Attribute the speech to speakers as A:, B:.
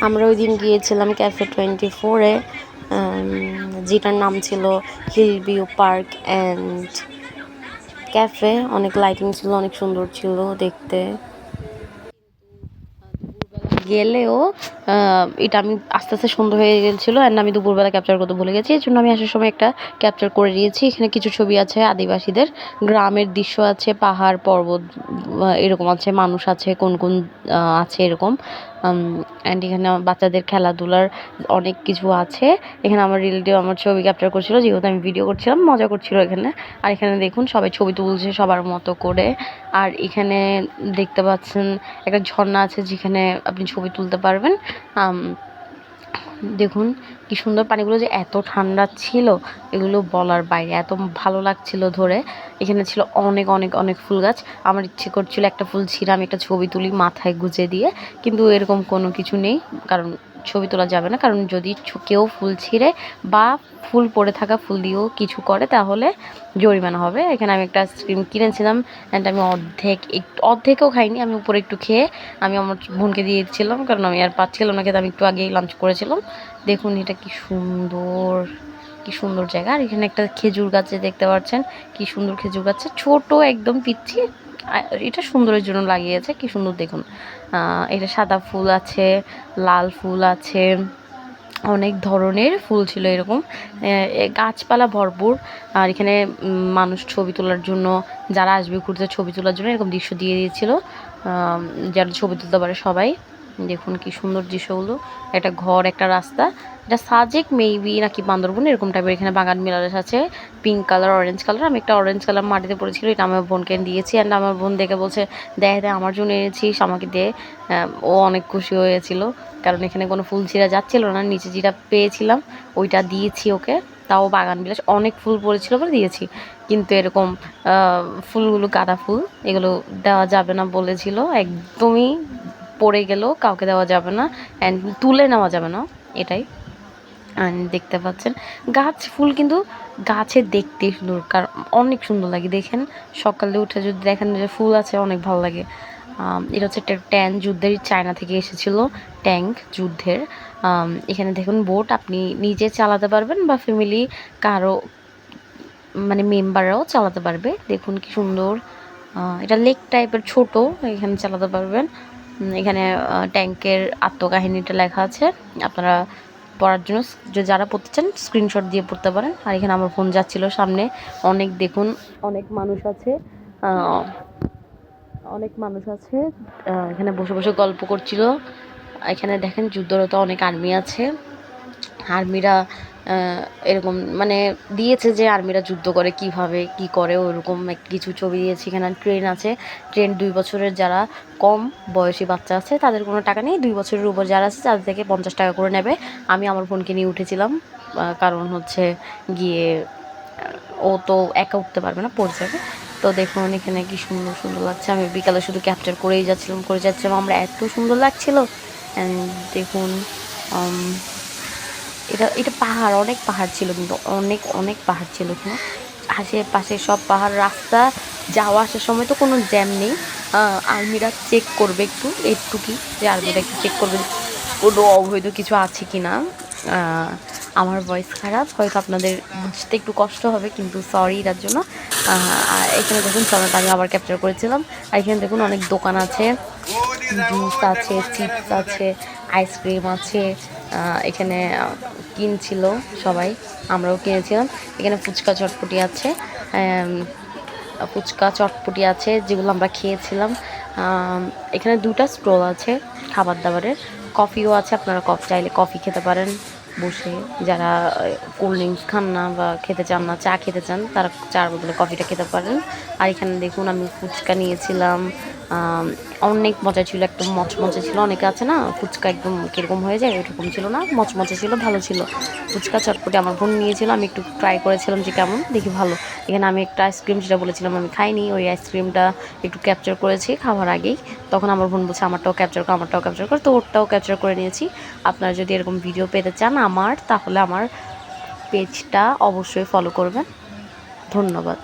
A: আমরা ওই দিন গিয়েছিলাম ক্যাফে 24-এ, যেটার নাম ছিল hill view park and cafe. অনেক লাইটিং ছিল, অনেক সুন্দর ছিল দেখতে। গেলেও এটা আমি আস্তে আস্তে সুন্দর হয়ে গেছিলো অ্যান্ড আমি দুপুরবেলা ক্যাপচার করতে ভুলে গেছি। এই জন্য আমি আসার সময় একটা ক্যাপচার করে নিয়েছি। এখানে কিছু ছবি আছে আদিবাসীদের, গ্রামের দৃশ্য আছে, পাহাড় পর্বত এরকম আছে, মানুষ আছে, কোন কোন আছে এরকম। অ্যান্ড এখানে বাচ্চাদের খেলাধুলার অনেক কিছু আছে। এখানে আমার রিলেটিভ আমার ছবি ক্যাপচার করছিল, যেহেতু আমি ভিডিও করছিলাম, মজা করছিল এখানে। আর এখানে দেখুন সবাই ছবি তুলছে সবার মতো করে। আর এখানে দেখতে পাচ্ছেন একটা ঝর্ণা আছে যেখানে আপনি ছবি তুলতে পারবেন। দেখুন কি সুন্দর, পানিগুলো যে এত ঠান্ডা ছিল এগুলো বলার বাইরে, এত ভালো লাগছিল ধরে। এখানে ছিল অনেক অনেক অনেক ফুল গাছ। আমার ইচ্ছে করছিল একটা ফুল ছিঁড়ে আমি একটা ছবি তুলি মাথায় গুজে দিয়ে, কিন্তু এরকম কোনো কিছু নেই, কারণ ছবি তোলা যাবে না। কারণ যদি কেউ ফুল ছিঁড়ে বা ফুল পড়ে থাকা ফুল দিয়েও কিছু করে তাহলে জরিমানা হবে। এখানে আমি একটা আইসক্রিম কিনেছিলাম অ্যান্ড আমি অর্ধেকও খাইনি, আমি উপরে একটু খেয়ে আমি আমার বোনকে দিয়ে দিচ্ছিলাম, কারণ আমি আর পাচ্ছিলাম না খেতে। আমি একটু আগেই লাঞ্চ করেছিলাম। দেখুন এটা কি সুন্দর, কি সুন্দর জায়গা। আর এখানে একটা খেজুর গাছে দেখতে পাচ্ছেন, কি সুন্দর খেজুর গাছে, ছোট একদম পিচ্ছি। এটা সুন্দরের জন্য লাগিয়েছে, কি সুন্দর দেখুন। এটা সাদা ফুল আছে, লাল ফুল আছে, অনেক ধরনের ফুল ছিল এরকম, গাছপালা ভরপুর। আর এখানে মানুষ ছবি তোলার জন্য, যারা আসবে ঘুরতে ছবি তোলার জন্য এরকম দৃশ্য দিয়ে দিয়েছিল, যারা ছবি তুলতে পারে সবাই। দেখুন কি সুন্দর দৃশ্যগুলো। একটা ঘর, একটা রাস্তা, এটা সাজেক মেবি নাকি বান্দরবন এরকম টাইপের। এখানে বাগান বিলাস আছে, পিঙ্ক কালার, অরেঞ্জ কালার। আমি একটা অরেঞ্জ কালার মাটিতে পড়েছিল, এটা আমার বোনকে দিয়েছি অ্যান্ড আমার বোন দেখে বলছে দেখ দেখ আমার জন্য এনেছিস, আমাকে দে। ও অনেক খুশি হয়েছিল, কারণ এখানে কোনো ফুল ছিঁড়া যাচ্ছিল না, নিচে যেটা পেয়েছিলাম ওইটা দিয়েছি ওকে। তাও বাগান বিলাস অনেক ফুল পড়েছিল বলে দিয়েছি, কিন্তু এরকম ফুলগুলো গাঁদা ফুল, এগুলো দেওয়া যাবে না বলেছিল, একদমই পড়ে গেলেও কাউকে দেওয়া যাবে না অ্যান্ড তুলে নেওয়া যাবে না, এটাই। আর দেখতে পাচ্ছেন গাছ ফুল, কিন্তু গাছে দেখতে সুন্দর, কারণ অনেক সুন্দর লাগে। দেখেন সকালে উঠে যদি দেখেন যে ফুল আছে অনেক ভালো লাগে। এটা হচ্ছে একটা ট্যাঙ্ক, যুদ্ধের, চায়না থেকে এসেছিল ট্যাঙ্ক যুদ্ধের। এখানে দেখুন বোট, আপনি নিজে চালাতে পারবেন বা ফ্যামিলি কারো মানে মেম্বাররাও চালাতে পারবে। দেখুন কি সুন্দর, এটা লেক টাইপের ছোট, এখানে চালাতে পারবেন। এখানে ট্যাঙ্কের আত্মকাহিনীটা লেখা আছে, আপনারা পড়ার জন্য যারা পড়তে চান স্ক্রিনশট দিয়ে পড়তে পারেন। আর এখানে আমার ফোন যাচ্ছিল সামনে, অনেক দেখুন অনেক মানুষ আছে, অনেক মানুষ আছে এখানে বসে বসে গল্প করছিল। এখানে দেখেন যুদ্ধরত অনেক আর্মি আছে, আর্মিরা এরকম মানে দিয়েছে যে আর্মিরা যুদ্ধ করে কিভাবে কি করে, ওইরকম কিছু ছবি দিয়েছে। এখানে ট্রেন আছে, ট্রেন 2 বছরের যারা কম বয়সী বাচ্চা আছে তাদের কোনো টাকা নেই, 2 বছরের উপর যারা আছে তাদের থেকে 50 টাকা করে নেবে। আমি আমার বোনকে নিয়ে উঠেছিলাম, কারণ হচ্ছে গিয়ে ও তো একা উঠতে পারবে না, পড়ে যাবে। তো দেখুন এখানে কি সুন্দর সুন্দর লাগছে। আমি বিকালে শুধু ক্যাপচার করেই যাচ্ছিলাম, আমরা এত সুন্দর লাগছিল। দেখুন এটা এটা পাহাড়, অনেক পাহাড় ছিল, কিন্তু অনেক অনেক পাহাড় ছিল এখানে, আশেপাশে সব পাহাড়। রাস্তা যাওয়া আসার সময় তো কোনো জ্যাম নেই, আর্মিরা চেক করবে একটু কি যে আর্মিরা একটু চেক করবে কোনো অবৈধ কিছু আছে কি না। আমার ভয়েস খারাপ, হয়তো আপনাদের বুঝতে একটু কষ্ট হবে, কিন্তু সরি এটার জন্য। আর এখানে দেখুন সময়টা আমি আবার ক্যাপচার করেছিলাম। আর এখানে দেখুন অনেক দোকান আছে, জুস আছে, চিপস আছে, আইসক্রিম আছে। এখানে কিনছিল সবাই, আমরাও কিনেছিলাম। এখানে ফুচকা চটপটি আছে, যেগুলো আমরা খেয়েছিলাম। এখানে 2টা স্টল আছে খাবার দাবারের, কফিও আছে, আপনারা চাইলে কফি খেতে পারেন বসে। যারা কোল্ড ড্রিঙ্কস খান না বা খেতে চান না, চা খেতে চান, তারা চার বদলে কফিটা খেতে পারেন। আর এখানে দেখুন আমি ফুচকা নিয়েছিলাম, অনেক মজা ছিল, একদম মচমচে ছিল। অনেকে আছে না ফুচকা একদম কীরকম হয়ে যায়, ওইরকম ছিল না, মচমচে ছিল, ভালো ছিল। ফুচকা চটপটি আমার বোন নিয়েছিল, আমি একটু ট্রাই করেছিলাম যে কেমন, দেখি ভালো। এখানে আমি একটা আইসক্রিম, যেটা বলেছিলাম আমি খাইনি, ওই আইসক্রিমটা একটু ক্যাপচার করেছি খাওয়ার আগেই। তখন আমার বোন বলছে আমারটাও ক্যাপচার কর, তো ওরটাও ক্যাপচার করে নিয়েছি। আপনারা যদি এরকম ভিডিও পেতে চান তাহলে আমার পেজটা অবশ্যই ফলো করবেন। ধন্যবাদ।